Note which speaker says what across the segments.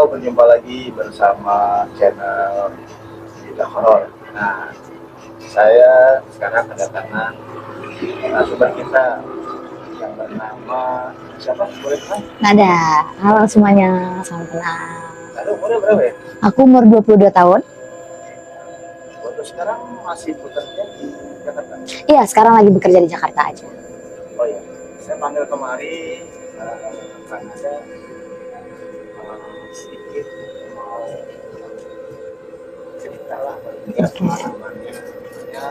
Speaker 1: berjumpa lagi bersama channel Cerita Horor. Nah, saya sekarang kedatangan narasumber kita yang bernama siapa? Boleh kenal?
Speaker 2: Nada. Halo semuanya, salam kenal.
Speaker 1: Lalu umurnya berapa ya?
Speaker 2: Aku umur 22 tahun.
Speaker 1: Waktu sekarang masih bekerja di Jakarta?
Speaker 2: Iya, sekarang lagi bekerja di Jakarta aja.
Speaker 1: Oh iya, saya panggil kemari karena ada sedikit mau cerita lah pengalamannya. Ya,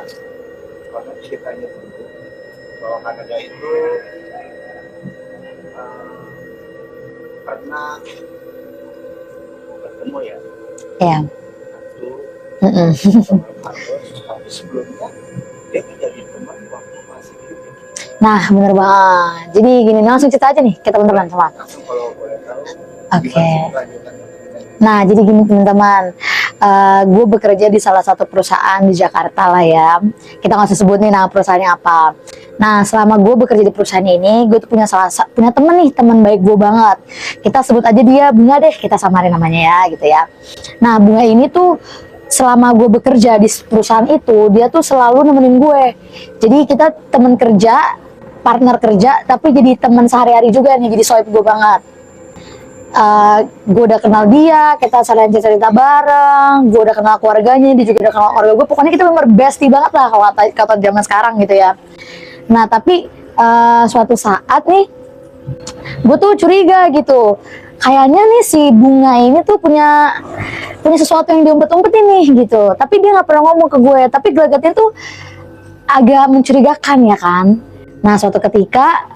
Speaker 1: karena ceritanya dulu bahwa Kanada itu pernah bertemu ya
Speaker 2: Iya.
Speaker 1: satu
Speaker 2: Mm-mm.
Speaker 1: sama Carlos, tapi sebelumnya dia menjadi teman waktu masih hidup.
Speaker 2: Nah, bener banget. Jadi gini, langsung cerita aja nih ke teman-teman semua.
Speaker 1: Langsung kalau boleh tahu
Speaker 2: Oke.
Speaker 1: gimana kelanjutannya?
Speaker 2: Nah, jadi gini teman-teman, gue bekerja di salah satu perusahaan di Jakarta lah ya. Kita nggak usah sebut nih nama perusahaannya apa. Nah, selama gue bekerja di perusahaan ini, gue tuh punya teman nih, teman baik gue banget. Kita sebut aja dia Bunga deh, kita samarin namanya ya, gitu ya. Nah, Bunga ini tuh selama gue bekerja di perusahaan itu, dia tuh selalu nemenin gue. Jadi kita teman kerja, partner kerja, tapi jadi teman sehari-hari juga nih, jadi sohib gue banget. Gue udah kenal dia, kita sering cerita bareng, gue udah kenal keluarganya, dia juga udah kenal keluarga gue. Pokoknya kita bener bestie banget lah kalau kata zaman sekarang gitu ya. Nah tapi suatu saat nih, gue tuh curiga gitu. Kayaknya nih si Bunga ini tuh punya sesuatu yang diumpet-umpetin nih gitu. Tapi dia nggak pernah ngomong ke gue. Tapi gelagatnya tuh agak mencurigakan ya kan. Nah suatu ketika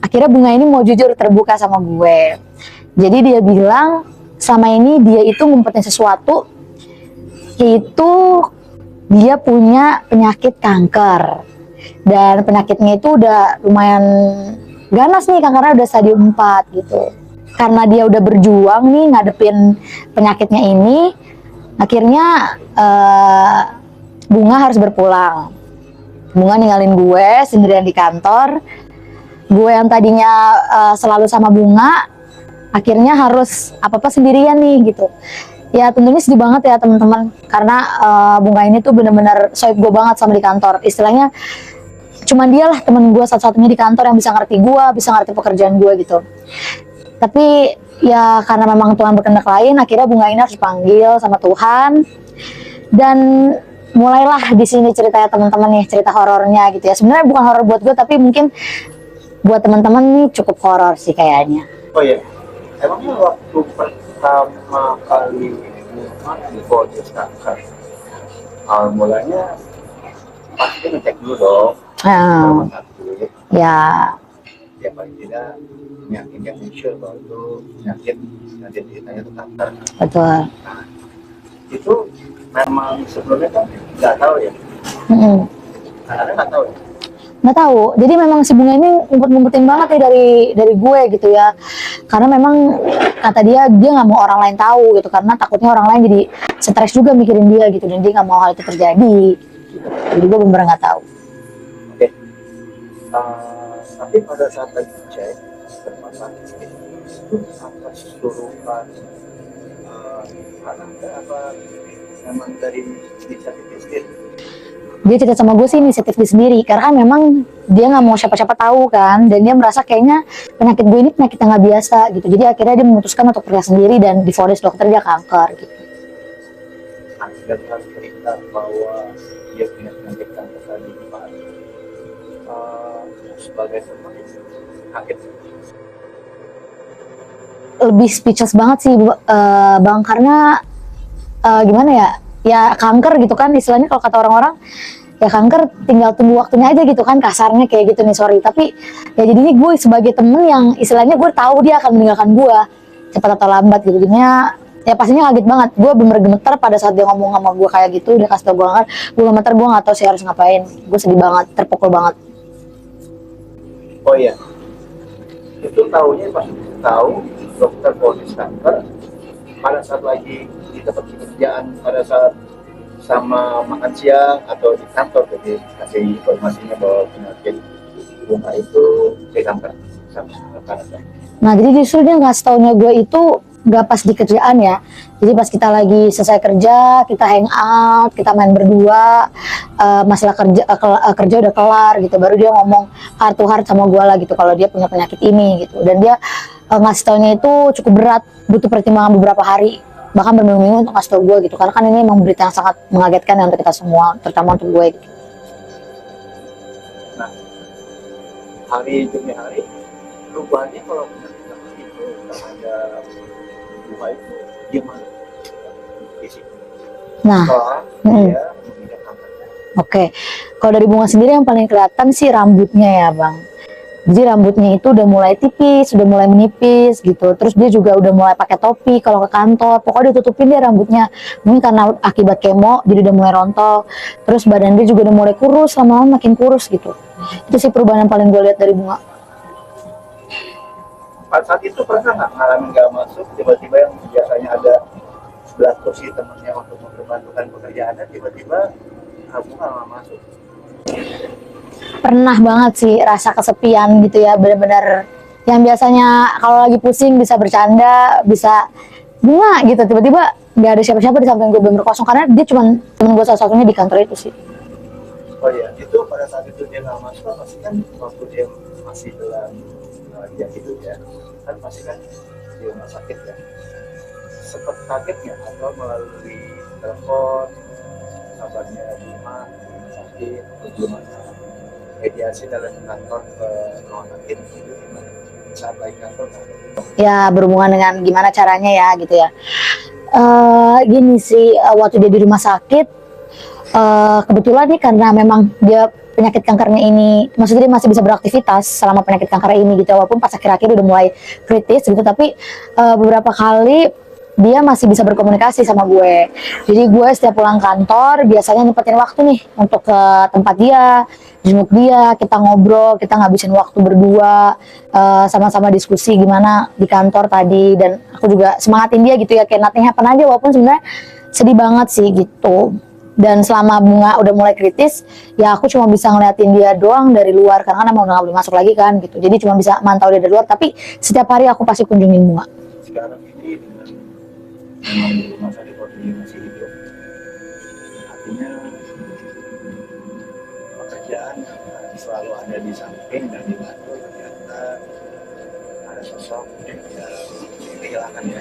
Speaker 2: akhirnya Bunga ini mau jujur terbuka sama gue. Jadi dia bilang sama ini dia itu ngumpetin sesuatu, yaitu dia punya penyakit kanker. Dan penyakitnya itu udah lumayan ganas nih, kankernya udah stadium 4 gitu. Karena dia udah berjuang nih ngadepin penyakitnya ini, akhirnya Bunga harus berpulang. Bunga ninggalin gue sendirian di kantor. Gue yang tadinya selalu sama Bunga, akhirnya harus apa-apa sendirian nih gitu. Ya tentunya sedih banget ya teman-teman, karena Bunga ini tuh bener-bener sohib gue banget sama di kantor. Istilahnya cuman dia lah temen gue satu-satunya di kantor yang bisa ngerti gue, bisa ngerti pekerjaan gue gitu. Tapi ya karena memang Tuhan berkehendak lain, akhirnya Bunga ini harus dipanggil sama Tuhan. Dan mulailah di sini ceritanya teman-teman nih, cerita horornya gitu ya. Sebenarnya bukan horor buat gue, tapi mungkin buat teman-teman nih cukup horor sih kayaknya.
Speaker 1: Oh iya, emangnya waktu pertama kali difonis kanker, mulanya pasti ngecek dulu dong sama sakit.
Speaker 2: Ya.
Speaker 1: Ya paling tidak penyakit yang muncul bahwa itu penyakit nanti ceritanya itu kanker.
Speaker 2: Betul.
Speaker 1: Nah, itu memang sebelumnya kan nggak tahu ya. Karena nggak tahu ya.
Speaker 2: Nggak tahu, jadi memang si Bunga ini ngumpet-ngumpetin banget ya dari gue gitu ya, karena memang kata dia nggak mau orang lain tahu gitu, karena takutnya orang lain jadi stres juga mikirin dia gitu, dan dia nggak mau hal itu terjadi gitu. Jadi gue bener-bener nggak tahu.
Speaker 1: Oke. Tapi pada saat lagi cek terpasang itu apa keseluruhan Kanada apa memang dari inisiatif sendiri?
Speaker 2: Dia cerita sama gue sih inisiatif dia sendiri, karena kan memang dia nggak mau siapa-siapa tahu kan, dan dia merasa kayaknya penyakit gue ini penyakit yang nggak biasa gitu. Jadi akhirnya dia memutuskan untuk kerja sendiri dan divonis dokter dia kanker gitu.
Speaker 1: Dengan cerita bahwa dia punya penyakit kanker tadi sebagai teman kaget.
Speaker 2: Lebih speechless banget sih Bang, karena gimana ya, ya kanker gitu kan istilahnya, kalau kata orang-orang ya kanker tinggal tunggu waktunya aja gitu kan, kasarnya kayak gitu nih, sorry. Tapi ya jadi ini gue sebagai temen yang istilahnya gue tahu dia akan meninggalkan gue cepat atau lambat gitu, jadinya ya pastinya kaget banget. Gue bener gemeter pada saat dia ngomong sama gue kayak gitu, dia kasih tau gue kanker, gue gemeter, gue nggak tahu sih harus ngapain, gue sedih banget, terpukul banget.
Speaker 1: Oh iya, itu tahunya pas tahu dokter vonis kanker pada saat lagi di tempat pekerjaan, pada saat sama makan siang atau di kantor, jadi kasih informasinya bahwa penyakit Bunga itu kanker sama Kanada.
Speaker 2: Nah jadi justru dia ngasih taunya gue itu nggak pas di kerjaan ya. Jadi pas kita lagi selesai kerja, kita hang out, kita main berdua, masalah kerja udah kelar gitu, baru dia ngomong heart to heart sama gue lah gitu kalau dia punya penyakit ini gitu. Dan dia ngasih taunya itu cukup berat, butuh pertimbangan beberapa hari, bahkan berminggu-minggu untuk ngasih tau gue gitu, karena kan ini emang berita yang sangat mengagetkan ya untuk kita semua, terutama untuk gue gitu.
Speaker 1: Nah, hari demi hari perubahannya kalau penyakit itu terhadap bunga itu gimana? Fisik.
Speaker 2: Nah,
Speaker 1: Soal
Speaker 2: mm-mm.
Speaker 1: dia mengidap kanker.
Speaker 2: Oke, kalau dari bunga sendiri yang paling kelihatan sih rambutnya ya bang. Jadi rambutnya itu udah mulai tipis, udah mulai menipis gitu. Terus dia juga udah mulai pakai topi kalau ke kantor. Pokoknya ditutupin dia rambutnya. Mungkin karena akibat kemo, jadi udah mulai rontok. Terus badan dia juga udah mulai kurus, lama-lama makin kurus gitu. Itu sih perubahan yang paling gue lihat dari bunga.
Speaker 1: Pada saat itu pernah nggak ngalamin nggak masuk tiba-tiba yang biasanya ada sebelah kursi temennya untuk membantukan pekerjaannya tiba-tiba bunga nggak masuk.
Speaker 2: Pernah banget sih rasa kesepian gitu ya, bener-bener yang biasanya kalau lagi pusing bisa bercanda, bisa bunga gitu, tiba-tiba nggak ada siapa-siapa di samping gue, bener kosong, karena dia cuma temen gue satu-satunya di kantor itu sih.
Speaker 1: Oh iya, itu pada saat itu dia nggak masuk pasti kan waktu dia masih dalam dia hidup ya, kan pasti kan di rumah sakit ya. Sempat kagetnya atau melalui telepon kabarnya bunga di rumah sakit atau belum ada mediasi dalam kantor ke rumah sakit gitu gimana? Saat lagi kantor
Speaker 2: Ya berhubungan dengan gimana caranya ya gitu ya. Gini sih, waktu dia di rumah sakit, kebetulan nih karena memang dia penyakit kankernya ini, maksudnya dia masih bisa beraktivitas selama penyakit kanker ini gitu, walaupun pas akhir-akhir udah mulai kritis gitu, tapi beberapa kali dia masih bisa berkomunikasi sama gue. Jadi gue setiap pulang kantor biasanya nyempetin waktu nih untuk ke tempat dia, jenguk dia, kita ngobrol, kita ngabisin waktu berdua, sama-sama diskusi gimana di kantor tadi, dan aku juga semangatin dia gitu ya, kayak nothing happen aja, walaupun sebenarnya sedih banget sih gitu. Dan selama bunga udah mulai kritis, ya aku cuma bisa ngeliatin dia doang dari luar, karena kan emang udah gak boleh masuk lagi kan gitu. Jadi cuma bisa mantau dia dari luar, tapi setiap hari aku pasti kunjungin bunga.
Speaker 1: sekarang ini memang di rumah sakit waktu dia masih hidup, artinya pekerjaan selalu ada di samping dan dibantu, ternyata ada sosok yang bisa kehilangan ya.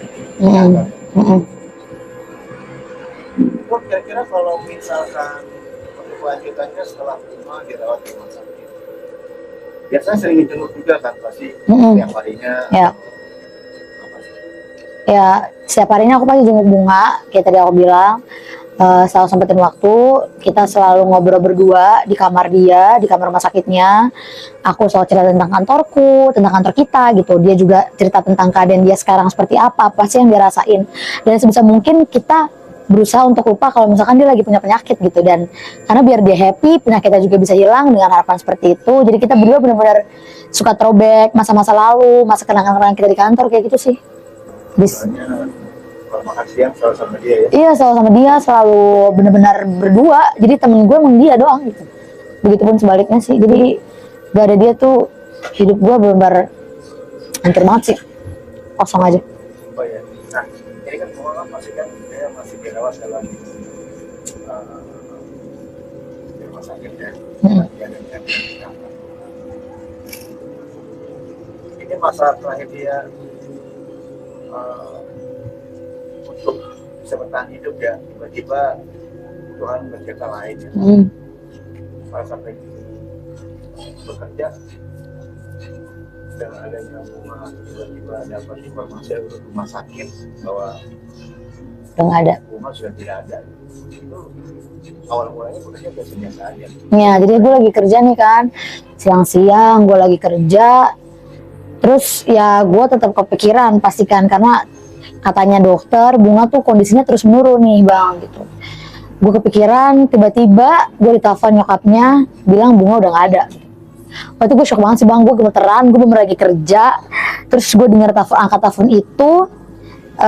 Speaker 1: Oh, kira-kira kalau misalkan untuk kelanjutannya setelah bunga dirawat di rumah sakit, biasanya sering dijenguk juga kan pasti tiap harinya.
Speaker 2: Ya. Ya, setiap harinya aku pasti jenguk bunga, kayak tadi aku bilang, selalu sempetin waktu, kita selalu ngobrol berdua di kamar dia, di kamar rumah sakitnya. Aku selalu cerita tentang kantorku, tentang kantor kita gitu. Dia juga cerita tentang keadaan dia sekarang seperti apa sih yang dia rasain. Dan sebisa mungkin kita berusaha untuk lupa kalau misalkan dia lagi punya penyakit gitu, dan karena biar dia happy, penyakitnya juga bisa hilang dengan harapan seperti itu. Jadi kita berdua benar-benar suka throwback masa-masa lalu, masa kenangan-kenangan kita di kantor kayak gitu sih.
Speaker 1: Kalau makan siang selalu sama dia ya?
Speaker 2: Iya, selalu sama dia, selalu benar-benar berdua. Jadi temen gue emang dia doang gitu. Begitupun sebaliknya sih. Jadi gak ada dia tuh hidup gue benar-benar hancur banget sih, kosong aja.
Speaker 1: Oh ya, nah ini kan semua kan pasti kan dia masih dirawat dalam di rumah sakit ya. Dia ada penyakit kanker. Ini masa terakhir dia untuk bisa bertahan hidup ya, tiba-tiba Tuhan berkata lain ya. Pada sampai bekerja dengan adanya bunga, tiba-tiba dapat informasi dari rumah sakit bahwa
Speaker 2: Udah nggak ada.
Speaker 1: bunga sudah tidak ada. Itu awal mulanya bekerja biasa-biasa aja.
Speaker 2: Ya, jadi gue lagi kerja nih kan, siang-siang gue lagi kerja. Terus ya gue tetap kepikiran pastikan, karena katanya dokter bunga tuh kondisinya terus menurun nih bang gitu. Gue kepikiran, tiba-tiba gue ditelepon nyokapnya bilang bunga udah gak ada. Waktu itu gue shock banget sih bang, gue gemeteran, gue belum lagi kerja. Terus gue dengar angkat telepon itu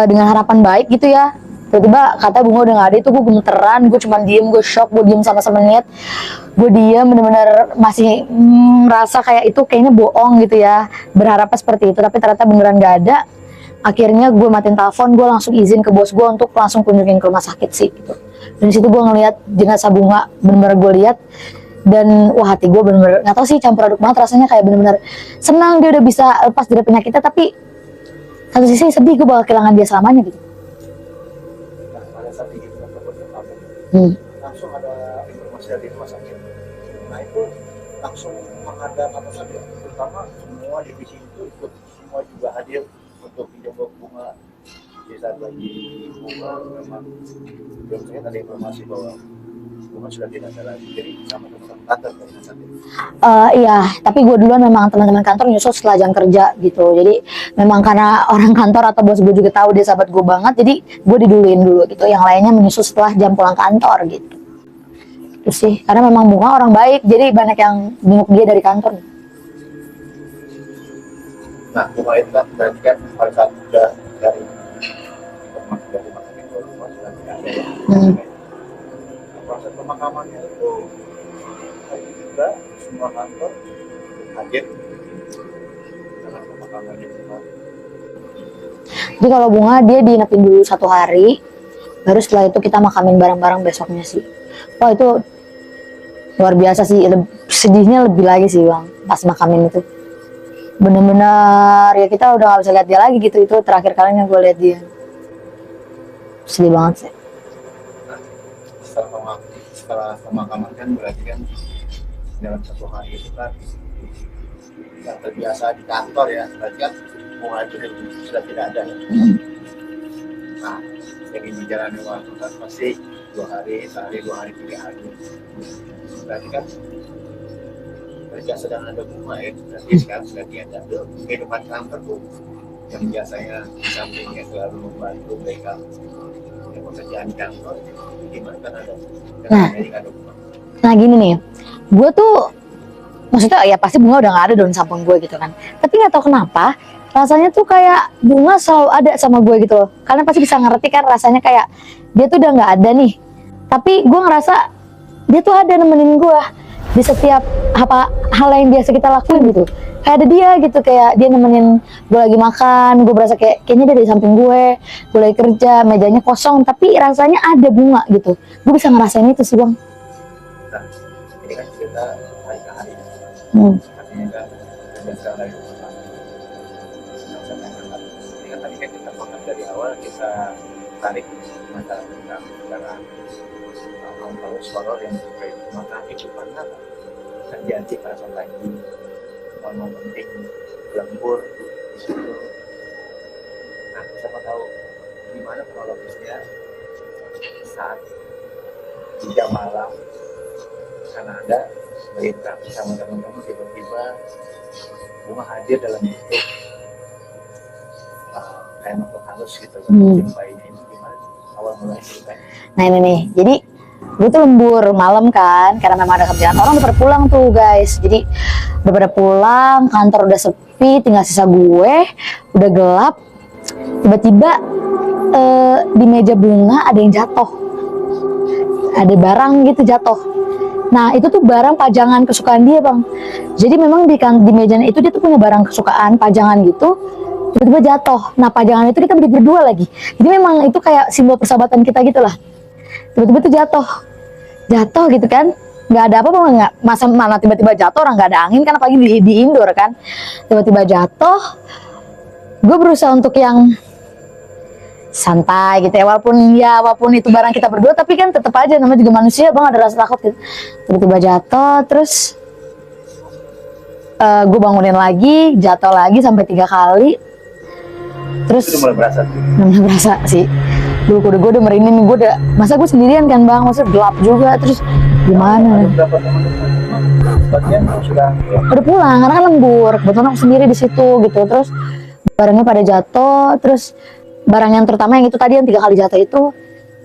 Speaker 2: dengan harapan baik gitu ya. Tiba-tiba kata bunga udah gak ada, itu gue gemeteran, gue cuma diem, gue shock, gue diem sama semenit. Gue diem bener-bener masih merasa kayak itu kayaknya bohong gitu ya, berharapnya seperti itu, tapi ternyata beneran gak ada. akhirnya gue matiin telepon, gue langsung izin ke bos gue untuk langsung kunjungin ke rumah sakit sih gitu. Dan di situ gue ngeliat jenazah Bunga, bener-bener gue lihat, dan wah hati gue bener-bener nggak tahu sih, campur aduk banget rasanya, kayak bener-bener senang dia udah bisa lepas dari penyakitnya, tapi satu sisi sedih gue bakal kehilangan dia selamanya gitu.
Speaker 1: Nah, pada saat itu telepon ke kamu, langsung ada informasi dari rumah sakit. Nah itu langsung menghadap apa saja, terutama semua divisi itu ikut, semua juga hadir untuk menjemput Bunga. Di saat lagi Bunga memang belum saya ada informasi bahwa Bunga sudah tidak ada lagi, jadi sama teman-teman kantor dari saat itu.
Speaker 2: Iya, tapi gue duluan memang teman-teman kantor nyusul setelah jam kerja gitu. Jadi memang karena orang kantor atau bos gue juga tahu dia sahabat gue banget, jadi gue diduluin dulu gitu. Yang lainnya menyusul setelah jam pulang kantor gitu. Terus sih, karena memang Bunga orang baik, jadi banyak yang jenguk dia dari kantor.
Speaker 1: Nah, Bunga itu kan berarti kan pada saat sudah dari informasi dari rumah sakit itu Bunga sudah tidak ada ya. Nah, proses pemakamannya itu hari ini juga semua kantor hadir dalam pemakamannya Bunga.
Speaker 2: Jadi kalau Bunga dia diinapin dulu 1 hari, baru setelah itu kita makamin bareng-bareng besoknya sih. Wah itu luar biasa sih, sedihnya lebih lagi sih bang, pas makamin itu. Bener-bener ya kita udah gak bisa lihat dia lagi gitu, itu terakhir kalinya gue lihat dia. Sedih banget sih.
Speaker 1: Nah, setelah pemakaman kan berarti kan dalam 1 hari itu kan yang terbiasa di kantor ya, berarti kan Bunga itu sudah tidak ada ya. Nah, yang menjalani waktu kan pasti 2 hari, sehari, 2 hari, 3 hari. Berarti kan mereka sedang ada Bunga ya, berarti sekarang sudah tidak ada kehidupan kantor Bu, yang biasanya di sampingnya selalu membantu mereka yang pekerjaan di kantor, gimana kan ada.
Speaker 2: Nah,
Speaker 1: Ada Bunga.
Speaker 2: Nah gini nih, gue tuh maksudnya ya pasti Bunga udah gak ada dong samping gue gitu kan. Tapi nggak tahu kenapa rasanya tuh kayak Bunga selalu ada sama gue gitu loh. Kalian pasti bisa ngerti kan rasanya kayak dia tuh udah nggak ada nih, tapi gue ngerasa dia tuh ada nemenin gue di setiap apa hal yang biasa kita lakuin gitu. Kayak ada dia gitu, kayak dia nemenin gue lagi makan, gue berasa kayaknya dia di samping gue lagi kerja, mejanya kosong, tapi rasanya ada Bunga gitu. Gue bisa ngerasain itu sih bang.
Speaker 1: Nah, ini kan kita hari ke hari. Artinya kan kita sekarang dari rumah sakit. Ini kan tadi kan kita makan dari awal, kita tarik mata tentang secara hal horor yang terkait maka kehidupan apa terjadi pada saat lagi momen penting lembur di situ. Nah, siapa tahu gimana kronologisnya saat di jam malam karena ada berita sama teman-teman tiba-tiba Bunga hadir dalam bentuk kayak makhluk halus gitu kan. Bayinya ini gimana awal mulai ceritanya?
Speaker 2: Nah ini nih, jadi gue tuh lembur malam kan, karena memang ada kerjaan, orang udah pada pulang tuh guys. Jadi udah pada pulang, kantor udah sepi, tinggal sisa gue, udah gelap. Tiba-tiba di meja Bunga ada yang jatuh, ada barang gitu jatuh. Nah itu tuh barang pajangan kesukaan dia bang. Jadi memang di mejanya itu dia tuh punya barang kesukaan pajangan gitu, tiba-tiba jatuh. Nah pajangan itu kita berdua lagi, jadi memang itu kayak simbol persahabatan kita gitu lah. Tiba-tiba tuh jatuh gitu kan, nggak ada apa-apa, nggak masa mana tiba-tiba jatuh, orang nggak ada angin kan, apalagi di indoor kan. Tiba-tiba jatuh, gue berusaha untuk yang santai gitu ya, walaupun itu barang kita berdua, tapi kan tetap aja namanya juga manusia bang, ada rasa takut gitu. Tiba-tiba jatuh, terus gue bangunin lagi, jatuh lagi sampai 3 kali. Terus
Speaker 1: itu mulai berasa
Speaker 2: sih. Gue udah merinding, gue udah, masa gue sendirian kan bang, masa gelap juga, terus gimana?
Speaker 1: Ada berapa teman-teman sebagian sudah
Speaker 2: Udah pulang, karena kan lembur, kebetulan aku sendiri di situ gitu. Terus barangnya pada jatuh, terus barang yang terutama yang itu tadi yang 3 kali jatuh itu,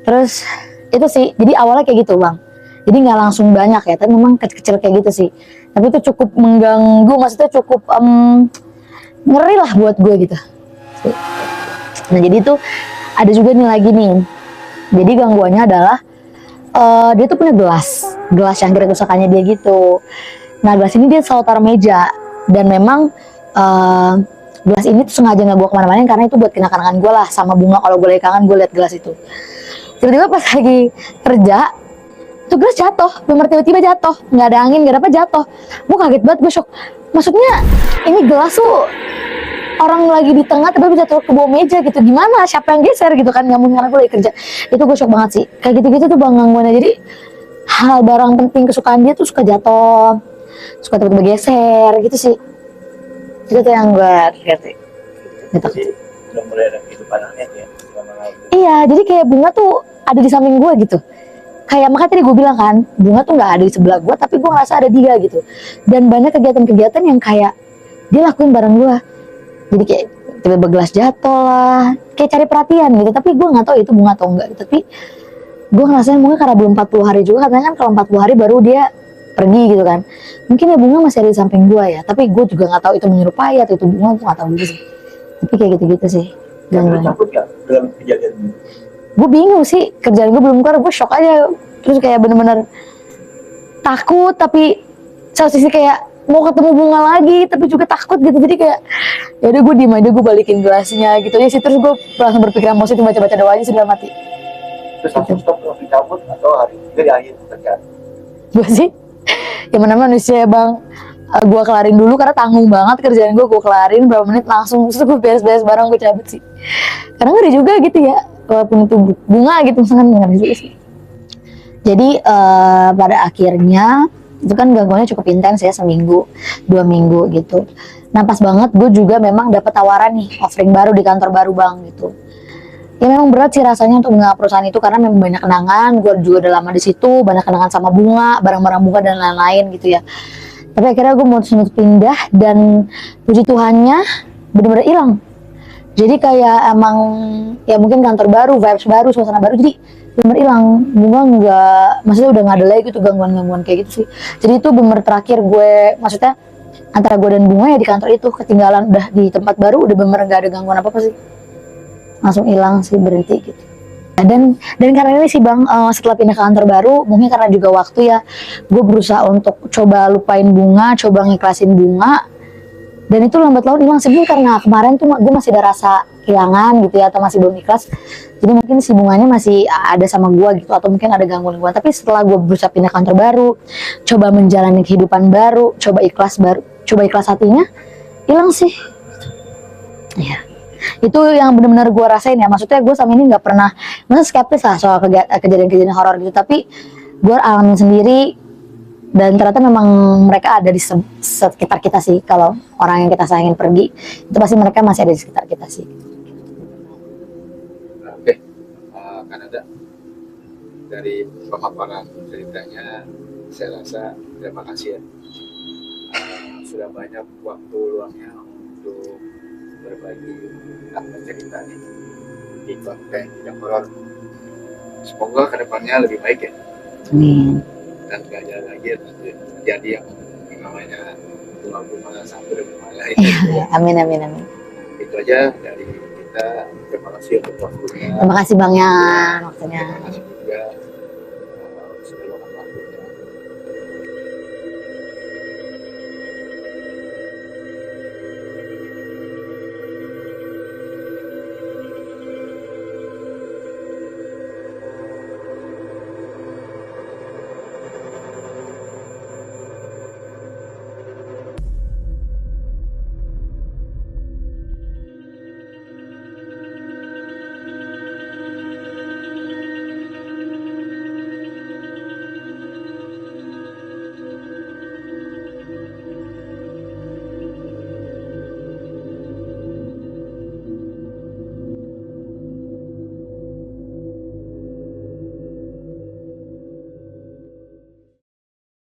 Speaker 2: terus itu sih, jadi awalnya kayak gitu bang. Jadi nggak langsung banyak ya, tapi memang kecil-kecil kayak gitu sih. Tapi itu cukup mengganggu, maksudnya cukup ngeri lah buat gue gitu. Nah jadi itu ada juga nih lagi nih. Jadi gangguannya adalah dia tuh punya gelas yang kira kesukaannya dia gitu. Nah gelas ini dia selalu taruh meja, dan memang gelas ini tuh sengaja nggak gue kemana-mana karena itu buat kenang-kenangan gue lah sama bunga. Kalau gue lagi kangen gue liat gelas itu. Tiba-tiba pas lagi kerja tuh gelas jatuh, bener tiba-tiba jatuh, nggak ada angin, nggak ada apa, jatuh. Gue kaget banget, gue shock. Maksudnya ini gelas tuh orang lagi di tengah tapi jatuh ke bawah meja gitu, gimana, siapa yang geser gitu kan, nggak mungkin karena gue lagi kerja. Itu gue shock banget sih, kayak gitu-gitu tuh bang gangguannya. Jadi hal barang penting kesukaan dia tuh suka jatuh, suka tiba-tiba geser gitu sih. Itu tuh yang gue lihat sih gitu.
Speaker 1: Jadi udah mulai ada kehidupan aneh ya selama
Speaker 2: Iya, jadi kayak bunga tuh ada di samping gue gitu. Kayak makanya tadi gue bilang kan, bunga tuh nggak ada di sebelah gue, tapi gue ngerasa ada dia gitu. Dan banyak kegiatan-kegiatan yang kayak dia lakuin bareng gue. Jadi kayak tiba-tiba gelas jatuh lah, kayak cari perhatian gitu. Tapi gue nggak tahu itu bunga atau enggak. Tapi gue ngerasain mungkin karena belum 40 hari juga, katanya kan kalau 40 hari baru dia pergi gitu kan. Mungkin ya bunga masih ada di samping gue ya. Tapi gue juga nggak tahu itu menyerupai atau itu bunga, gue nggak tahu gitu sih. Tapi kayak gitu-gitu sih.
Speaker 1: lu takut gak dengan kejadian ini?
Speaker 2: Gue bingung sih, kerjaan gue belum kelar, gue shock aja. Terus kayak bener-bener takut, tapi satu sisi kayak mau ketemu bunga lagi, tapi juga takut gitu. Jadi kayak ya udah gue diem aja, gue balikin gelasnya gitu aja sih. Terus gue langsung berpikiran positif, baca-baca doa aja sudah mati.
Speaker 1: Terus langsung stop, langsung cabut, atau hari juga di akhir kerjaan?
Speaker 2: Gue sih yang mana manusia bang, gue kelarin dulu karena tanggung banget kerjaan gue kelarin berapa menit langsung. Terus gue beres-beres barang, gue cabut sih. Karena ngeri juga gitu ya, walaupun itu bunga gitu misalkan, ngeri juga sih. Jadi pada akhirnya itu kan gangguannya cukup intens ya, seminggu 2 minggu gitu. Nah pas banget gue juga memang dapat tawaran nih offering baru di kantor baru bang gitu. Ya memang berat sih rasanya untuk mengelola perusahaan itu karena memang banyak kenangan. Gue juga udah lama di situ, banyak kenangan sama bunga, barang-barang bunga dan lain-lain gitu ya. Tapi akhirnya gue mutusin untuk pindah dan puji Tuhannya bener-bener hilang. Jadi kayak emang ya mungkin kantor baru, vibes baru, suasana baru, jadi bener hilang. Bunga nggak, maksudnya udah nggak ada lagi gitu gangguan-gangguan kayak gitu sih. Jadi itu bener terakhir gue, maksudnya antara gue dan bunga ya di kantor itu ketinggalan, udah di tempat baru udah bener nggak ada gangguan apa-apa sih. Langsung hilang sih, berhenti gitu. Dan karena ini sih bang, setelah pindah ke kantor baru, mungkin karena juga waktu ya, gue berusaha untuk coba lupain bunga, coba ngiklasin bunga. Dan itu lambat laun hilang sih, karena kemarin tuh gue masih ada rasa kehilangan gitu ya, atau masih belum ikhlas. Jadi mungkin si bunganya masih ada sama gue gitu, atau mungkin ada gangguan-gangguan. Tapi setelah gue berusaha pindah kantor baru, coba menjalani kehidupan baru, coba ikhlas hatinya, hilang sih. Ya, itu yang benar-benar gue rasain ya. Maksudnya gue sama ini nggak pernah, maksudnya skeptis lah soal kejadian-kejadian horor gitu. Tapi gue alamin sendiri. Dan ternyata memang mereka ada di sekitar kita sih. Kalau orang yang kita sayangin pergi, itu pasti mereka masih ada di sekitar kita sih.
Speaker 3: Oke, Kanada, dari pemaparan ceritanya, saya rasa terima kasih ya. Sudah banyak waktu luangnya untuk berbagi apa cerita nih di konten yang horor. Semoga kedepannya lebih baik ya.
Speaker 2: Amin.
Speaker 3: Dan gak ada lagi terjadi yang namanya bunga-bunga satu dan bunga lain.
Speaker 2: Amin.
Speaker 3: Itu aja dari kita. Terima kasih untuk waktunya.
Speaker 2: Terima kasih bang ya waktunya.
Speaker 3: Terima kasih.